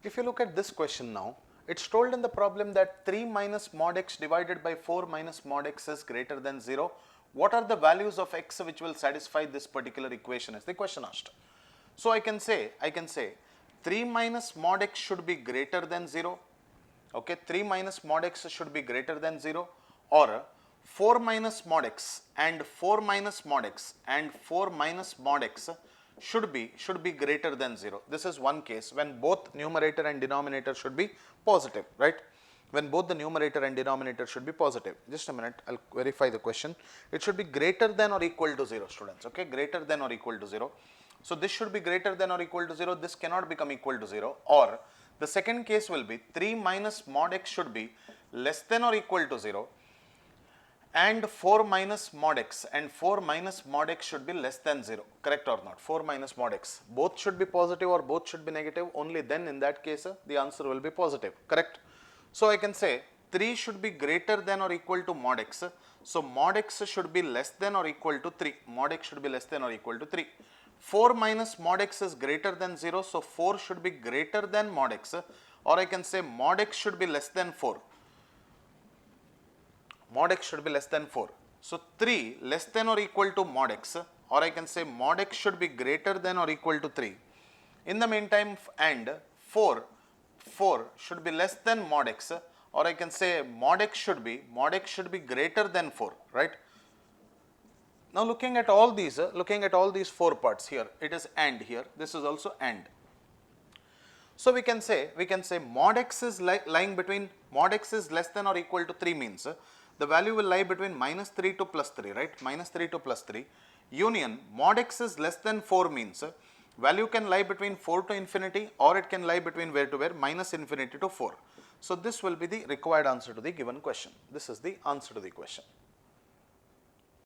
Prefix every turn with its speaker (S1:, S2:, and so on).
S1: If you look at this question now, it's told in the problem that 3 minus mod x divided by 4 minus mod x is greater than 0. What are the values of x which will satisfy this particular equation is the question asked. So I can say 3 minus mod x should be greater than 0. Okay, 3 minus mod x should be greater than 0, or 4 minus mod x and 4 minus mod x and 4 minus mod x should be greater than 0. This is one case when both numerator and denominator should be positive, right? When both the numerator and denominator should be positive. Just a minute, I'll verify the question. It should be greater than or equal to 0, students, okay? Greater than or equal to 0. So this should be greater than or equal to 0. This cannot become equal to 0. Or the second case will be 3 minus mod x should be less than or equal to 0, and 4 minus mod x and 4 minus mod x should be less than 0. Correct or not? 4 minus mod x. Both should be positive or both should be negative. Only then in that case the answer will be positive. Correct? So I can say 3 should be greater than or equal to mod x. So mod x should be less than or equal to 3. Mod x should be less than or equal to 3. 4 minus mod x is greater than 0. So 4 should be greater than mod x, or I can say mod x should be less than 4. Mod x should be less than 4. So 3 less than or equal to mod x, or I can say mod x should be greater than or equal to 3. In the meantime, and 4 should be less than mod x, or I can say mod x should be greater than 4, right? Now looking at all these 4 parts here, it is and here, this is also and. So we can say mod x is lying between, mod x is less than or equal to 3 means the value will lie between minus 3 to plus 3, right? Minus 3 to plus 3. Union mod x is less than 4 means value can lie between 4 to infinity, or it can lie between where to where, minus infinity to 4. So this will be the required answer to the given question. This is the answer to the question.